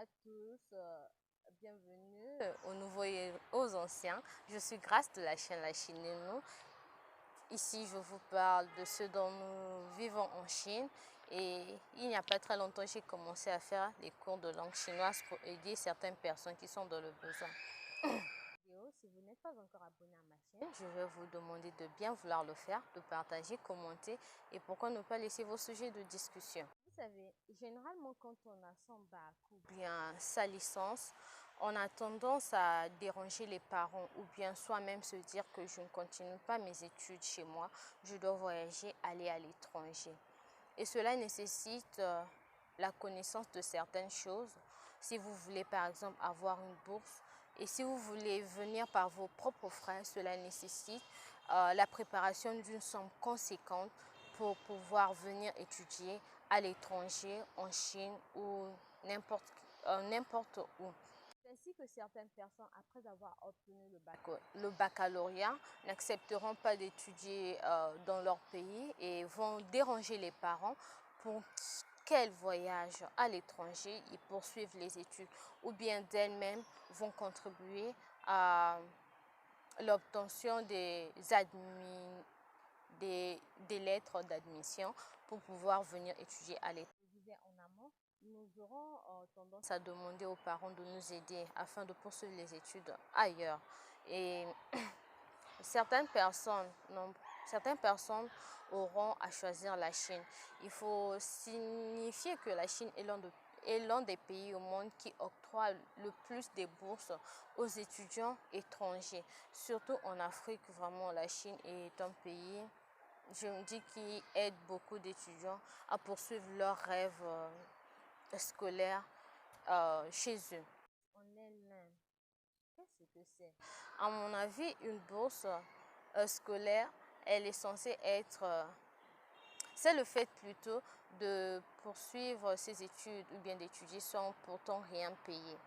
à tous, bienvenue aux nouveaux et aux anciens. Je suis Grâce de la chaîne La Chine et nous. Ici, je vous parle de ce dont nous vivons en Chine. Et il n'y a pas très longtemps, j'ai commencé à faire des cours de langue chinoise pour aider certaines personnes qui sont dans le besoin. Si vous n'êtes pas encore abonné à ma chaîne, je vais vous demander de bien vouloir le faire, de partager, commenter et pourquoi ne pas laisser vos sujets de discussion. Vous savez, généralement quand on a son bac ou bien sa licence, on a tendance à déranger les parents ou bien soi-même se dire que je ne continue pas mes études chez moi, je dois voyager, aller à l'étranger. Et cela nécessite la connaissance de certaines choses. Si vous voulez par exemple avoir une bourse et si vous voulez venir par vos propres frais, cela nécessite la préparation d'une somme conséquente pour pouvoir venir étudier à l'étranger, en Chine ou n'importe où. C'est ainsi que certaines personnes, après avoir obtenu le baccalauréat, n'accepteront pas d'étudier dans leur pays et vont déranger les parents pour qu'elles voyagent à l'étranger et poursuivent les études, ou bien d'elles-mêmes vont contribuer à l'obtention des lettres d'admission pour pouvoir venir étudier à l'étranger. En amont, nous aurons tendance à demander aux parents de nous aider afin de poursuivre les études ailleurs. Et certaines personnes auront à choisir la Chine. Il faut signifier que la Chine est l'un des pays au monde qui octroie le plus de bourses aux étudiants étrangers. Surtout en Afrique, vraiment, la Chine est un pays, je me dis, qui aide beaucoup d'étudiants à poursuivre leurs rêves scolaires chez eux. On est l'un. Qu'est-ce que c'est? À mon avis, une bourse scolaire, elle est censée être... c'est le fait plutôt de poursuivre ses études ou bien d'étudier sans pourtant rien payer.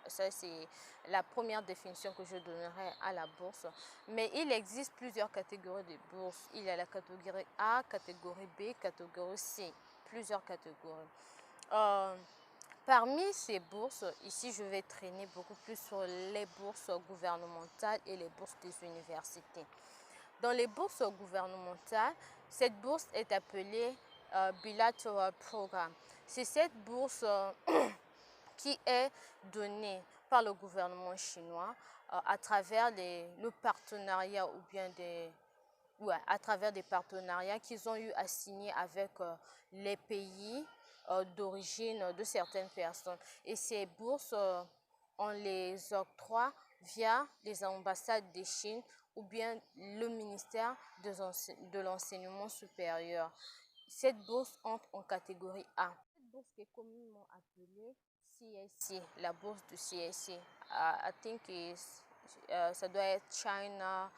Ça, c'est la première définition que je donnerai à la bourse. Mais il existe plusieurs catégories de bourses. Il y a la catégorie A, catégorie B, catégorie C. Plusieurs catégories. Parmi ces bourses, ici je vais traîner beaucoup plus sur les bourses gouvernementales et les bourses des universités. Dans les bourses gouvernementales, cette bourse est appelée Bilateral Program. C'est cette bourse qui est donnée par le gouvernement chinois à travers le partenariat ou bien à travers des partenariats qu'ils ont eu à signer avec les pays d'origine de certaines personnes. Et ces bourses, on les octroie via les ambassades de Chine ou bien le ministère de l'enseignement supérieur. Cette bourse entre en catégorie A. Cette bourse qui est communément appelée CSC, la bourse de CSC. I think ça doit être China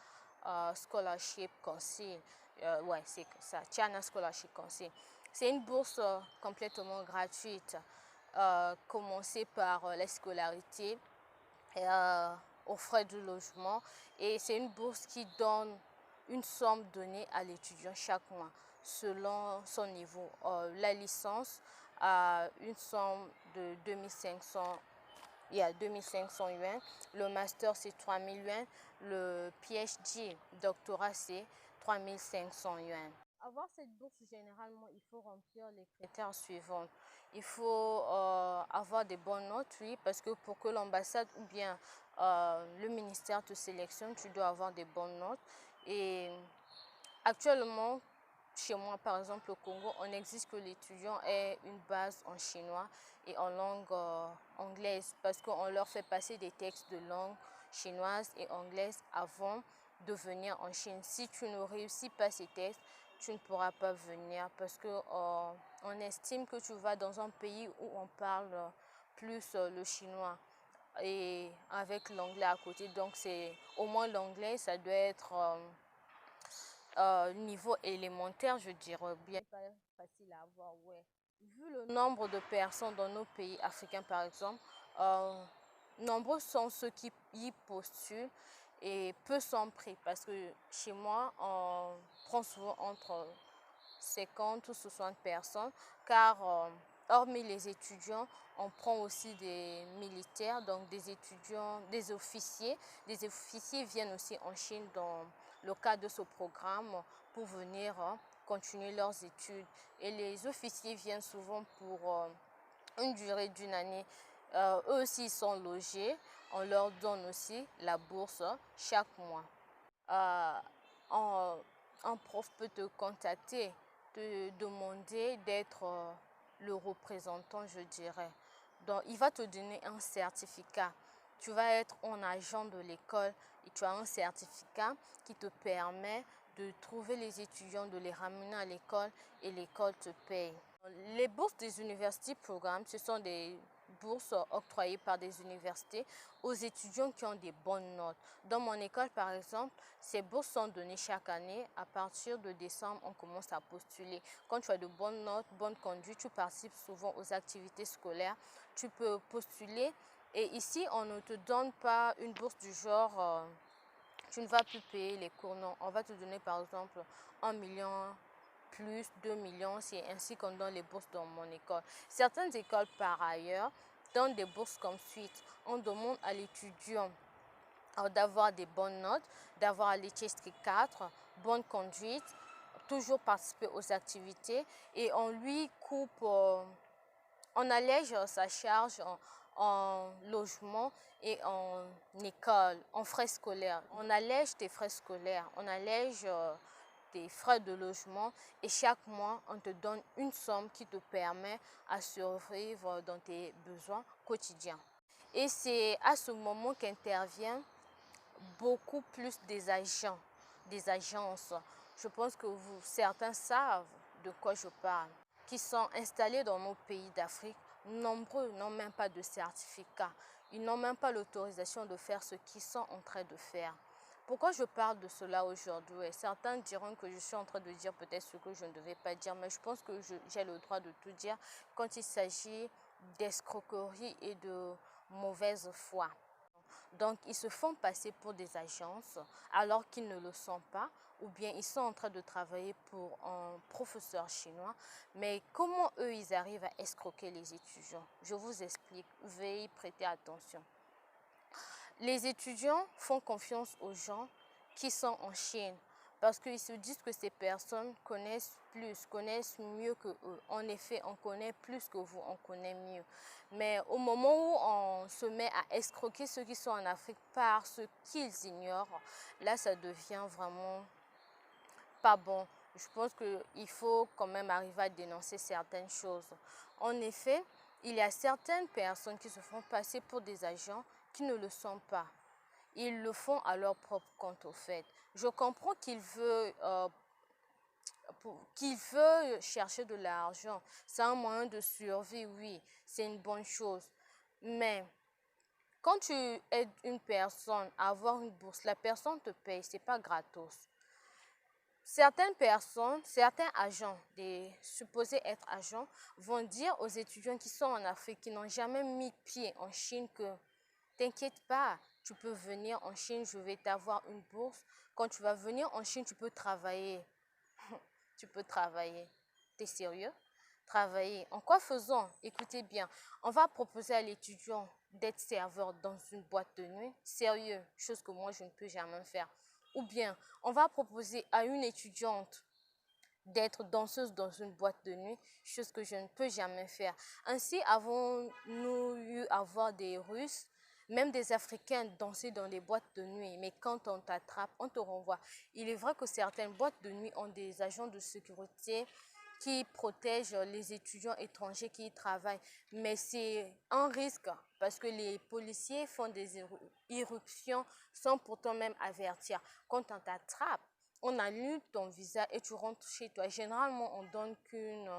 Scholarship Council. Ouais, c'est ça, China Scholarship Council. C'est une bourse complètement gratuite, commencée par la scolarité et aux frais de logement. Et c'est une bourse qui donne une somme donnée à l'étudiant chaque mois selon son niveau. La licence a une somme de 2500. Il y a 2500 yuan, le master c'est 3000 yuan, le PhD, doctorat c'est 3500 yuan. Avoir cette bourse, généralement, il faut remplir les critères suivants. Il faut avoir des bonnes notes, oui, parce que pour que l'ambassade ou bien le ministère te sélectionne, tu dois avoir des bonnes notes. Et actuellement, chez moi, par exemple, au Congo, on exige que l'étudiant ait une base en chinois et en langue anglaise parce qu'on leur fait passer des textes de langue chinoise et anglaise avant de venir en Chine. Si tu ne réussis pas ces textes, tu ne pourras pas venir parce qu'on estime que tu vas dans un pays où on parle plus le chinois et avec l'anglais à côté. Donc, c'est au moins l'anglais, ça doit être... niveau élémentaire, je dirais bien. Pas facile à avoir, ouais. Vu le nombre de personnes dans nos pays africains, par exemple, nombreux sont ceux qui y postulent et peu sont pris parce que chez moi, on prend souvent entre 50 ou 60 personnes car Hormis les étudiants, on prend aussi des militaires, donc des étudiants, des officiers. Des officiers viennent aussi en Chine dans le cadre de ce programme pour venir continuer leurs études. Et les officiers viennent souvent pour une durée d'une année. Eux aussi, ils sont logés. On leur donne aussi la bourse chaque mois. Euh, un, un prof peut te contacter, te demander d'être le représentant, je dirais. Donc, il va te donner un certificat. Tu vas être un agent de l'école et tu as un certificat qui te permet de trouver les étudiants, de les ramener à l'école et l'école te paye. Les bourses des universités programmes, ce sont des bourses octroyées par des universités aux étudiants qui ont des bonnes notes. Dans mon école, par exemple, ces bourses sont données chaque année. À partir de décembre, on commence à postuler. Quand tu as de bonnes notes, bonne conduite, tu participes souvent aux activités scolaires, tu peux postuler. Et ici, on ne te donne pas une bourse du genre, tu ne vas plus payer les cours, non. On va te donner par exemple 1 million plus 2 millions, c'est ainsi qu'on donne les bourses dans mon école. Certaines écoles par ailleurs donnent des bourses comme suite. On demande à l'étudiant d'avoir des bonnes notes, d'avoir l'HSK 4, bonne conduite, toujours participer aux activités et on lui coupe, on allège sa charge en logement et en école, en frais scolaires. On allège tes frais scolaires, on allège tes frais de logement et chaque mois, on te donne une somme qui te permet à survivre dans tes besoins quotidiens. Et c'est à ce moment qu'intervient beaucoup plus des agents, des agences. Je pense que certains savent de quoi je parle, qui sont installés dans nos pays d'Afrique. Nombreux n'ont même pas de certificat. Ils n'ont même pas l'autorisation de faire ce qu'ils sont en train de faire. Pourquoi je parle de cela aujourd'hui? Certains diront que je suis en train de dire peut-être ce que je ne devais pas dire, mais je pense que j'ai le droit de tout dire quand il s'agit d'escroquerie et de mauvaise foi. Donc, ils se font passer pour des agences alors qu'ils ne le sont pas, ou bien ils sont en train de travailler pour un professeur chinois. Mais comment eux, ils arrivent à escroquer les étudiants? Je vous explique, veuillez prêter attention. Les étudiants font confiance aux gens qui sont en Chine parce qu'ils se disent que ces personnes connaissent plus, connaissent mieux que eux. En effet, on connaît plus que vous, on connaît mieux. Mais au moment où on se met à escroquer ceux qui sont en Afrique par ce qu'ils ignorent, là, ça devient vraiment pas bon. Je pense qu'il faut quand même arriver à dénoncer certaines choses. En effet, il y a certaines personnes qui se font passer pour des agents qui ne le sont pas. Ils le font à leur propre compte, au fait. Je comprends qu'il veut chercher de l'argent. C'est un moyen de survie, oui, c'est une bonne chose. Mais quand tu aides une personne à avoir une bourse, la personne te paye, c'est pas gratos. Certaines personnes, certains agents, des supposés être agents, vont dire aux étudiants qui sont en Afrique, qui n'ont jamais mis pied en Chine, que t'inquiète pas, tu peux venir en Chine, je vais t'avoir une bourse. Quand tu vas venir en Chine, tu peux travailler. Tu peux travailler. T'es sérieux? Travailler. En quoi faisons? Écoutez bien, on va proposer à l'étudiant d'être serveur dans une boîte de nuit. Sérieux, chose que moi, je ne peux jamais faire. Ou bien, on va proposer à une étudiante d'être danseuse dans une boîte de nuit, chose que je ne peux jamais faire. Ainsi, avons-nous eu à voir des Russes, même des Africains danser dans les boîtes de nuit, mais quand on t'attrape, on te renvoie. Il est vrai que certaines boîtes de nuit ont des agents de sécurité qui protègent les étudiants étrangers qui y travaillent, mais c'est un risque parce que les policiers font des irruptions sans pourtant même avertir. Quand on t'attrape, on annule ton visa et tu rentres chez toi. Généralement, on donne qu'une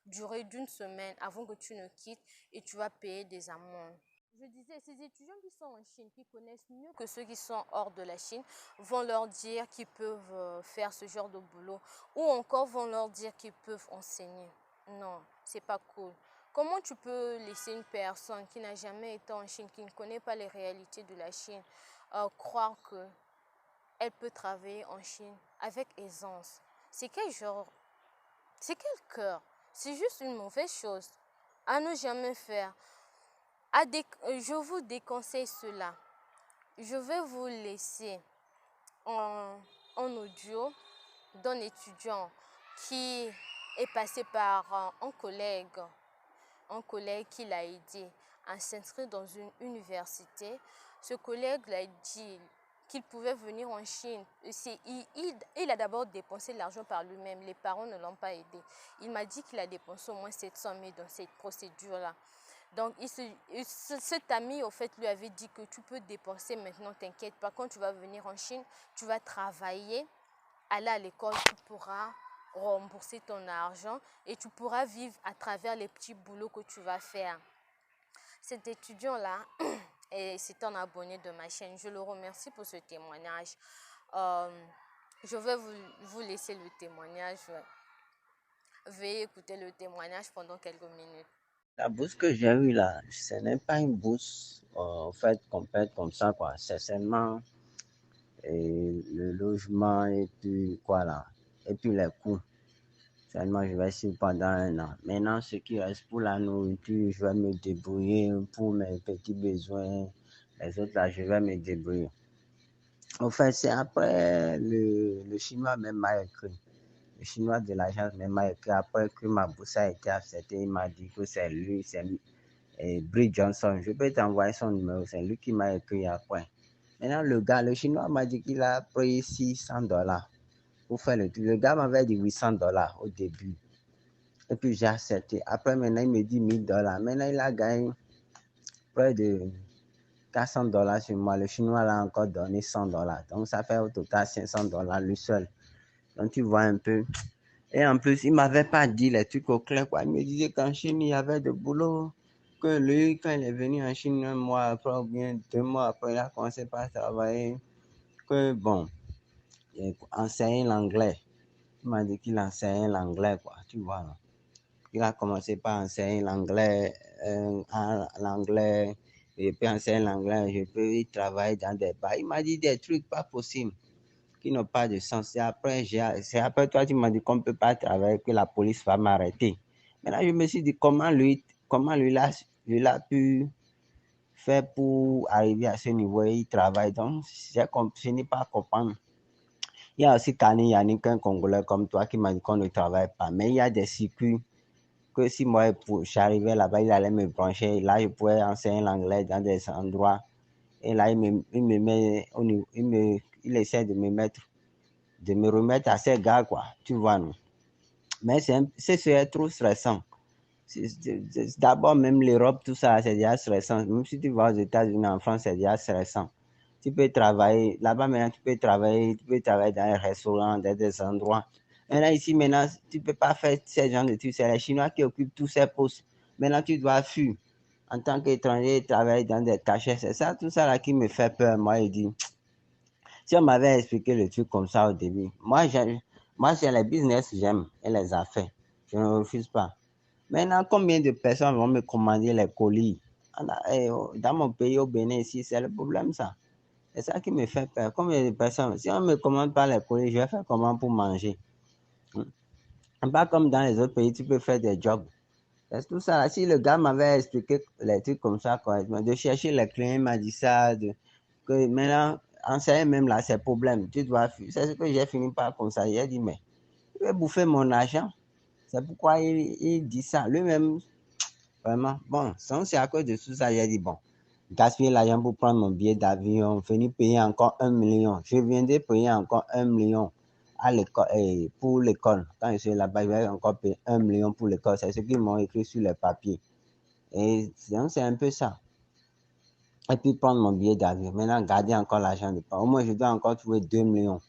durée d'une semaine avant que tu ne quittes et tu vas payer des amendes. Je disais, ces étudiants qui sont en Chine, qui connaissent mieux que ceux qui sont hors de la Chine, vont leur dire qu'ils peuvent faire ce genre de boulot ou encore vont leur dire qu'ils peuvent enseigner. Non, c'est pas cool. Comment tu peux laisser une personne qui n'a jamais été en Chine, qui ne connaît pas les réalités de la Chine, croire que elle peut travailler en Chine avec aisance? C'est quel genre? C'est quel cœur? C'est juste une mauvaise chose. à ne jamais faire. Je vous déconseille cela. Je vais vous laisser en audio d'un étudiant qui est passé par un collègue qui l'a aidé à s'inscrire dans une université. Ce collègue l'a dit qu'il pouvait venir en Chine. Il a d'abord dépensé l'argent par lui-même. Les parents ne l'ont pas aidé. Il m'a dit qu'il a dépensé au moins 700 000 dans cette procédure-là. Donc, cet ami, au fait, lui avait dit que tu peux dépenser maintenant, t'inquiète pas. Quand tu vas venir en Chine, tu vas travailler, aller à l'école, tu pourras rembourser ton argent et tu pourras vivre à travers les petits boulots que tu vas faire. Cet étudiant-là, c'est un abonné de ma chaîne. Je le remercie pour ce témoignage. Je vais vous laisser le témoignage. Veuillez écouter le témoignage pendant quelques minutes. La bourse que j'ai eue là, ce n'est pas une bourse en fait complète comme ça, quoi. C'est seulement le logement et puis quoi là, et puis les coûts. Seulement, je vais suivre pendant 1 an. Maintenant, ce qui reste pour la nourriture, je vais me débrouiller pour mes petits besoins. Les autres là, je vais me débrouiller. En fait, c'est après le Chinois même m'a écrit. Le Chinois de l'agence même m'a écrit après que ma bourse a été acceptée. Il m'a dit que c'est lui, Brie Johnson. Je peux t'envoyer son numéro. C'est lui qui m'a écrit après. Maintenant, le Chinois m'a dit qu'il a pris $600 pour faire le truc. Le gars m'avait dit $800 au début. Et puis j'ai accepté. Après, maintenant, il me dit $1000. Maintenant, il a gagné près de $400 sur moi. Le Chinois l'a encore donné $100. Donc, ça fait au total $500 lui seul. Donc, tu vois un peu. Et en plus, il ne m'avait pas dit les trucs au clair, quoi. Il me disait qu'en Chine, il y avait de boulot. Que lui, quand il est venu en Chine, 1 mois après, ou bien 2 mois après, il a commencé par travailler. Que bon, il enseignait l'anglais. Il m'a dit qu'il enseignait l'anglais, quoi. Tu vois, là. Il a commencé par enseigner l'anglais, et puis enseigner l'anglais, je peux y travailler dans des bars. Il m'a dit des trucs pas possibles, qui n'ont pas de sens. C'est après toi, tu m'as dit qu'on ne peut pas travailler, que la police va m'arrêter. Maintenant, je me suis dit, comment lui a pu faire pour arriver à ce niveau et il travaille. Donc, je n'ai pas à comprendre. Il y a aussi Kani Yannick, un Congolais comme toi, qui m'a dit qu'on ne travaille pas. Mais il y a des circuits que si moi j'arrivais là-bas, il allait me brancher. Là, je pouvais enseigner l'anglais dans des endroits. Et là, il essaie de me remettre à ces gars, quoi. Tu vois, non? Mais c'est trop stressant. D'abord, même l'Europe, tout ça, c'est déjà stressant. Même si tu vas aux États-Unis, en France, c'est déjà stressant. Tu peux travailler, là-bas maintenant, tu peux travailler dans un restaurant, dans des endroits. Maintenant, ici, maintenant, tu ne peux pas faire ces gens de trucs. C'est les Chinois qui occupent tous ces postes. Maintenant, tu dois fuir. En tant qu'étranger, travailler dans des cachets. C'est ça, tout ça là qui me fait peur. Moi, je dis, si on m'avait expliqué le truc comme ça au début, j'ai les business, j'aime, et les affaires. Je ne refuse pas. Maintenant, combien de personnes vont me commander les colis? Dans mon pays, au Bénin, ici, c'est le problème, ça. C'est ça qui me fait peur. Combien de personnes? Si on ne me commande pas les colis, je vais faire comment pour manger? Pas comme dans les autres pays, tu peux faire des jobs. C'est tout ça. Si le gars m'avait expliqué les trucs comme ça, correctement, de chercher les clients, il m'a dit ça, que maintenant, enseigner même là, c'est problème. Tu dois fuir. C'est ce que j'ai fini par conseiller. J'ai dit, mais il veut bouffer mon argent. C'est pourquoi il dit ça. Lui-même, vraiment. Bon, c'est à cause de tout ça, j'ai dit, bon, gaspiller l'argent pour prendre mon billet d'avion, venir payer encore 1 million. Je viendrai payer encore 1 million à l'école, pour l'école. Quand je suis là-bas, je vais encore payer 1 million pour l'école. C'est ce qu'ils m'ont écrit sur les papiers. Et donc, c'est un peu ça. Et puis prendre mon billet d'avion. Maintenant, garder encore l'argent de part. Au moins, je dois encore trouver 2 millions.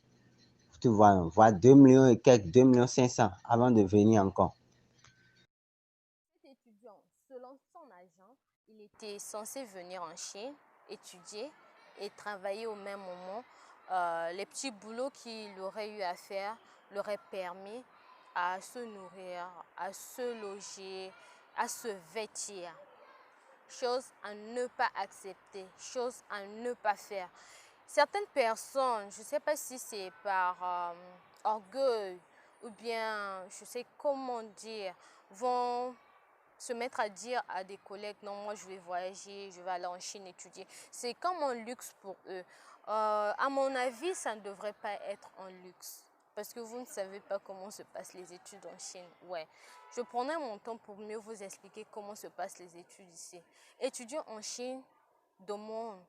Tu vois, voir 2 millions et quelques, 2 millions 500 avant de venir encore. Cet étudiant, selon son agent, il était censé venir en Chine, étudier et travailler au même moment. Les petits boulots qu'il aurait eu à faire l'auraient permis à se nourrir, à se loger, à se vêtir. Chose à ne pas accepter, chose à ne pas faire. Certaines personnes, je ne sais pas si c'est par orgueil ou bien, je sais comment dire, vont se mettre à dire à des collègues, non, moi je vais voyager, je vais aller en Chine étudier, c'est comme un luxe pour eux. À mon avis, ça ne devrait pas être un luxe. Parce que vous ne savez pas comment se passent les études en Chine. Ouais, je prenais mon temps pour mieux vous expliquer comment se passent les études ici. Étudier en Chine demande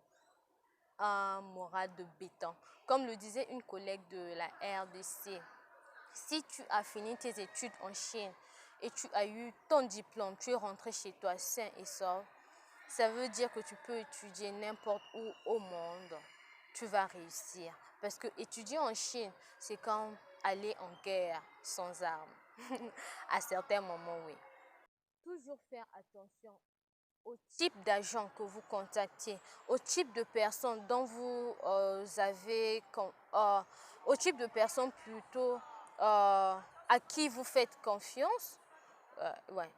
un moral de béton. Comme le disait une collègue de la RDC, si tu as fini tes études en Chine et tu as eu ton diplôme, tu es rentré chez toi sain et sauf, ça veut dire que tu peux étudier n'importe où au monde. Tu vas réussir. Parce que étudier en Chine, c'est comme aller en guerre sans armes. À certains moments, oui. Toujours faire attention au type d'agent que vous contactez, au type de personne dont vous au type de personne plutôt à qui vous faites confiance, ouais,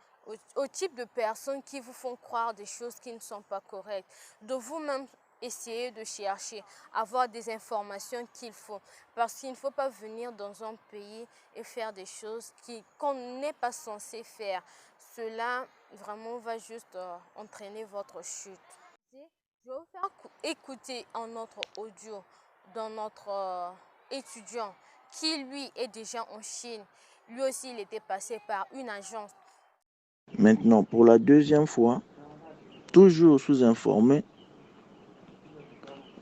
au type de personnes qui vous font croire des choses qui ne sont pas correctes, de vous-même essayer de chercher, avoir des informations qu'il faut. Parce qu'il ne faut pas venir dans un pays et faire des choses qu'on n'est pas censé faire. Cela vraiment va juste entraîner votre chute. Je vais vous faire écouter un autre audio d'un notre étudiant qui lui est déjà en Chine. Lui aussi, il était passé par une agence. Maintenant, pour la deuxième fois, toujours sous-informé,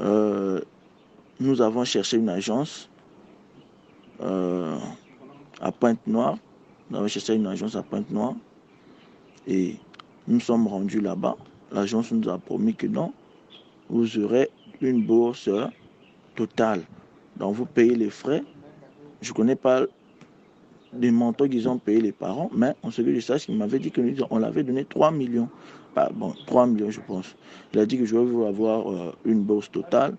nous avons cherché une agence à Pointe-Noire. Nous avons cherché une agence à Pointe-Noire et nous sommes rendus là-bas. L'agence nous a promis que non, vous aurez une bourse totale. Donc vous payez les frais. Je ne connais pas les montants qu'ils ont payé les parents, mais en ce que je sache, il m'avait dit qu'on l'avait donné 3 millions. Bon, 3 millions je pense. Il a dit que je vais avoir une bourse totale.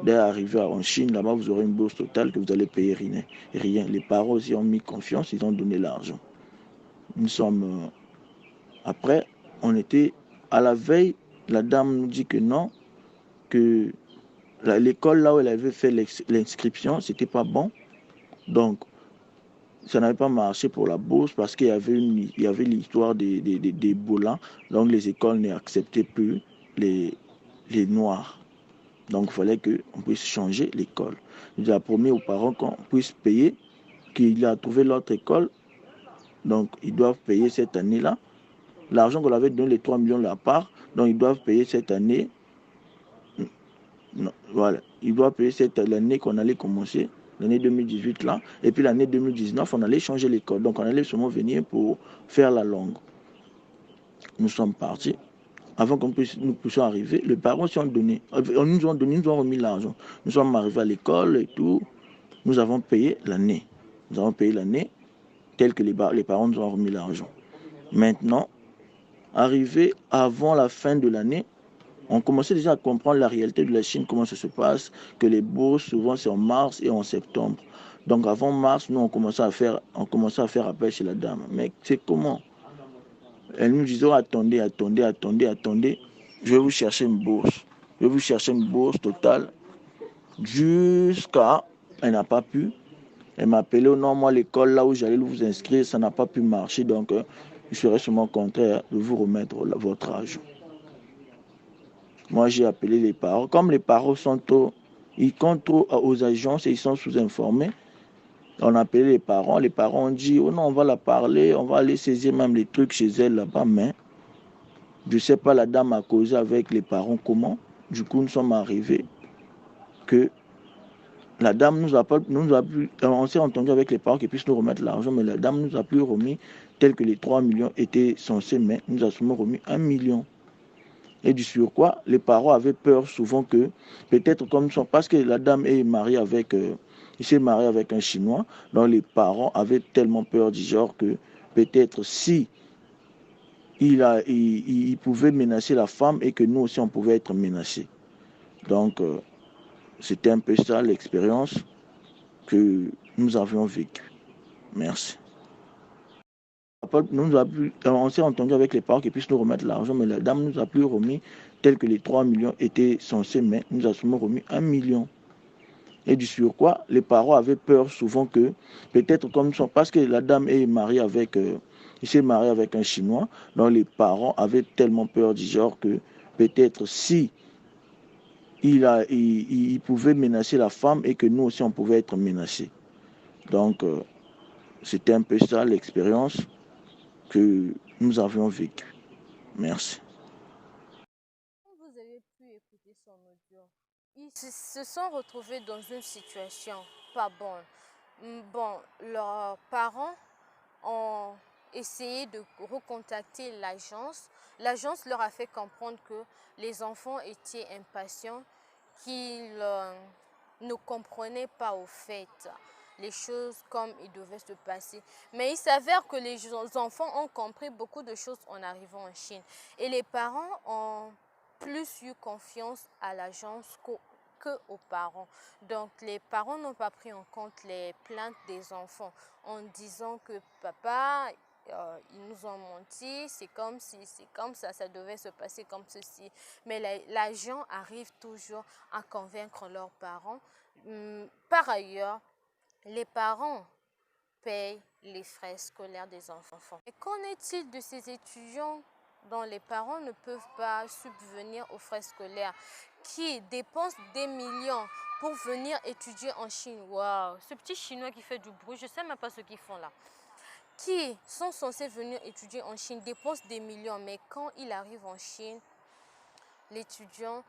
Dès arriver en Chine, là-bas, vous aurez une bourse totale que vous allez payer rien. Les parents aussi ont mis confiance, ils ont donné l'argent. Nous sommes... après, on était à la veille, la dame nous dit que non, que l'école là où elle avait fait l'inscription, c'était pas bon. Donc, ça n'avait pas marché pour la bourse parce qu'il y avait l'histoire des Bolans. Donc, les écoles n'acceptaient plus les Noirs. Donc, il fallait qu'on puisse changer l'école. Il a promis aux parents qu'on puisse payer, qu'il a trouvé l'autre école. Donc, ils doivent payer cette année-là. L'argent qu'on avait donné, les 3 millions de la part, donc ils doivent payer cette année. Non, voilà, ils doivent payer l'année qu'on allait commencer, l'année 2018 là. Et puis l'année 2019, on allait changer l'école. Donc, on allait seulement venir pour faire la langue. Nous sommes partis. Avant nous puissions arriver, les parents s'y ont donné. Nous ont remis l'argent. Nous sommes arrivés à l'école et tout. Nous avons payé l'année. Nous avons payé l'année telle que les parents nous ont remis l'argent. Maintenant, arrivé avant la fin de l'année, on commençait déjà à comprendre la réalité de la Chine, comment ça se passe, que les bourses, souvent, c'est en mars et en septembre. Donc, avant mars, nous, on commençait à faire appel chez la dame. Mais c'est comment? Elle nous disait, oh, attendez, je vais vous chercher une bourse. Je vais vous chercher une bourse totale. Jusqu'à, elle n'a pas pu. Elle m'a appelé, oh non, moi, l'école là où j'allais vous inscrire, ça n'a pas pu marcher. Donc, je serais sûrement contraire de vous remettre votre argent. Moi, j'ai appelé les parents. Comme les parents ils comptent trop aux agences et ils sont sous-informés, on a appelé les parents. Les parents ont dit, oh non, on va la parler, on va aller saisir même les trucs chez elle là-bas. Mais je ne sais pas, la dame a causé avec les parents comment. Du coup, nous sommes arrivés que la dame nous a plus, on s'est entendu avec les parents qu'ils puissent nous remettre l'argent, mais la dame nous a plus remis tel que les 3 millions étaient censés, mais nous a seulement remis 1 million. Et du surcroît, les parents avaient peur souvent que, peut-être comme ça, parce que la dame est mariée il s'est marié avec un Chinois, donc les parents avaient tellement peur du genre que peut-être si il pouvait menacer la femme et que nous aussi on pouvait être menacés. Donc, c'était un peu ça l'expérience que nous avions vécue. Merci. On s'est entendu avec les parents qu'ils puissent nous remettre l'argent, mais la dame nous a plus remis tel que les 3 millions étaient censés, mais nous a seulement remis 1 million. Et du surcroît, les parents avaient peur souvent que, peut-être comme ça, parce que la dame est mariée il il s'est marié avec un Chinois, donc les parents avaient tellement peur du genre que peut-être si il pouvait menacer la femme et que nous aussi on pouvait être menacés. Donc c'était un peu ça l'expérience que nous avions vécue. Merci. Vous avez pu écouter son audio. Ils se sont retrouvés dans une situation pas bonne. Bon, leurs parents ont essayé de recontacter l'agence. L'agence leur a fait comprendre que les enfants étaient impatients, qu'ils ne comprenaient pas au fait les choses comme il devait se passer. Mais il s'avère que les enfants ont compris beaucoup de choses en arrivant en Chine. Et les parents ont plus eu confiance à l'agence qu'aux parents. Donc les parents n'ont pas pris en compte les plaintes des enfants en disant que papa, ils nous ont menti, c'est comme si, c'est comme ça devait se passer comme ceci. Mais l'agent arrive toujours à convaincre leurs parents. Par ailleurs, les parents payent les frais scolaires des enfants. Et qu'en est-il de ces étudiants dont les parents ne peuvent pas subvenir aux frais scolaires, qui dépensent des millions pour venir étudier en Chine? Waouh, ce petit Chinois qui fait du bruit, je ne sais même pas ce qu'ils font là. Qui sont censés venir étudier en Chine, dépensent des millions, mais quand il arrive en Chine, l'étudiant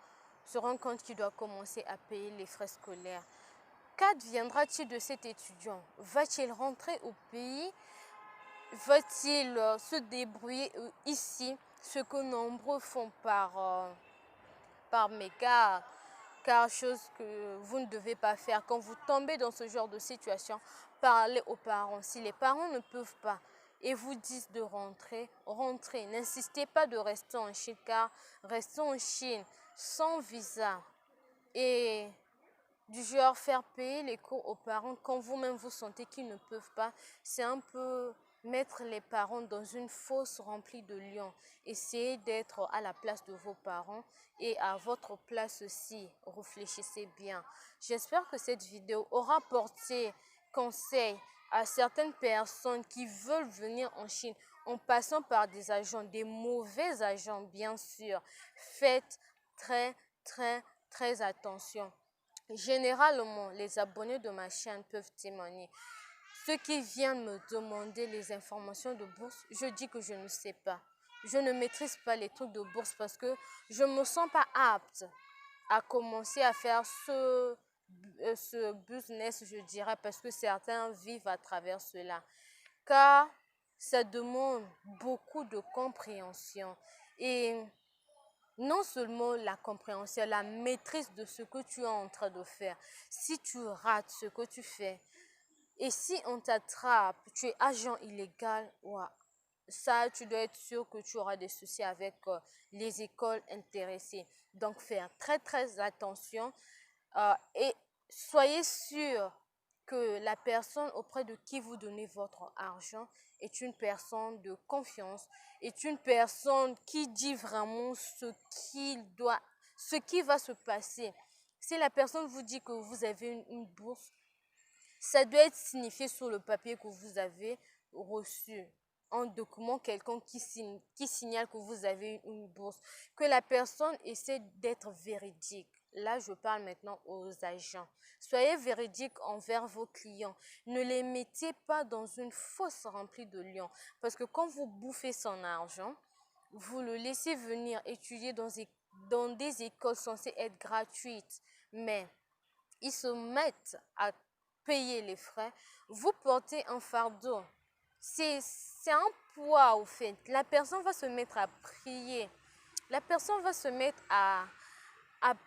se rend compte qu'il doit commencer à payer les frais scolaires. Qu'adviendra-t-il de cet étudiant? Va-t-il rentrer au pays? Va-t-il se débrouiller ici? Ce que nombreux font par mégarde, car chose que vous ne devez pas faire. Quand vous tombez dans ce genre de situation, parlez aux parents. Si les parents ne peuvent pas et vous disent de rentrer, rentrez. N'insistez pas de rester en Chine, car rester en Chine sans visa et du genre faire payer les cours aux parents quand vous-même vous sentez qu'ils ne peuvent pas, c'est un peu mettre les parents dans une fosse remplie de lions. Essayez d'être à la place de vos parents et à votre place aussi. Réfléchissez bien. J'espère que cette vidéo aura porté conseil à certaines personnes qui veulent venir en Chine en passant par des agents, des mauvais agents bien sûr. Faites très attention. Généralement, les abonnés de ma chaîne peuvent témoigner. Ceux qui viennent me demander les informations de bourse, je dis que je ne sais pas. Je ne maîtrise pas les trucs de bourse parce que je ne me sens pas apte à commencer à faire ce business, je dirais, parce que certains vivent à travers cela. Car ça demande beaucoup de compréhension et non seulement la compréhension, la maîtrise de ce que tu es en train de faire. Si tu rates ce que tu fais et si on t'attrape, tu es agent illégal, ouais, ça, tu dois être sûr que tu auras des soucis avec les écoles intéressées. Donc, faire très attention et soyez sûr que la personne auprès de qui vous donnez votre argent est une personne de confiance, est une personne qui dit vraiment ce qui va se passer. Si la personne vous dit que vous avez une bourse, ça doit être signifié sur le papier que vous avez reçu. Un document quelconque qui signale que vous avez une bourse. Que la personne essaie d'être véridique. Là, je parle maintenant aux agents. Soyez véridique envers vos clients. Ne les mettez pas dans une fosse remplie de lions. Parce que quand vous bouffez son argent, vous le laissez venir étudier dans des écoles censées être gratuites. Mais ils se mettent à payer les frais. Vous portez un fardeau. C'est un poids au fait. La personne va se mettre à prier. La personne va se mettre à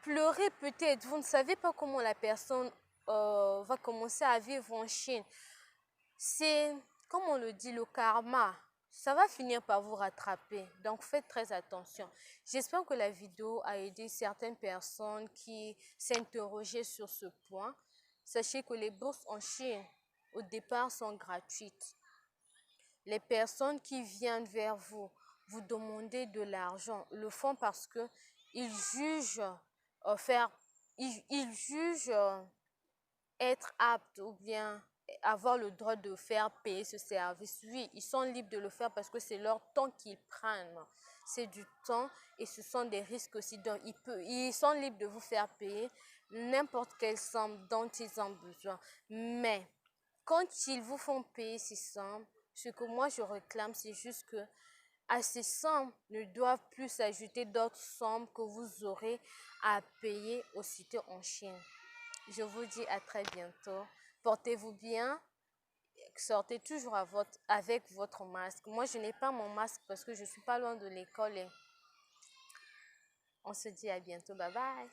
pleurer peut-être. Vous ne savez pas comment la personne va commencer à vivre en Chine. C'est, comme on le dit, le karma. Ça va finir par vous rattraper. Donc, faites très attention. J'espère que la vidéo a aidé certaines personnes qui s'interrogeaient sur ce point. Sachez que les bourses en Chine, au départ, sont gratuites. Les personnes qui viennent vers vous, vous demander de l'argent, le font parce qu'ils jugent ils jugent être aptes ou bien avoir le droit de faire payer ce service. Oui, ils sont libres de le faire parce que c'est leur temps qu'ils prennent. C'est du temps et ce sont des risques aussi. Donc, ils sont libres de vous faire payer n'importe quelle somme dont ils ont besoin. Mais quand ils vous font payer ces sommes, ce que moi je réclame, c'est juste que à ces sommes ne doivent plus s'ajouter d'autres sommes que vous aurez à payer aussitôt en Chine. Je vous dis à très bientôt. Portez-vous bien. Sortez toujours avec votre masque. Moi, je n'ai pas mon masque parce que je suis pas loin de l'école. Et on se dit à bientôt. Bye bye.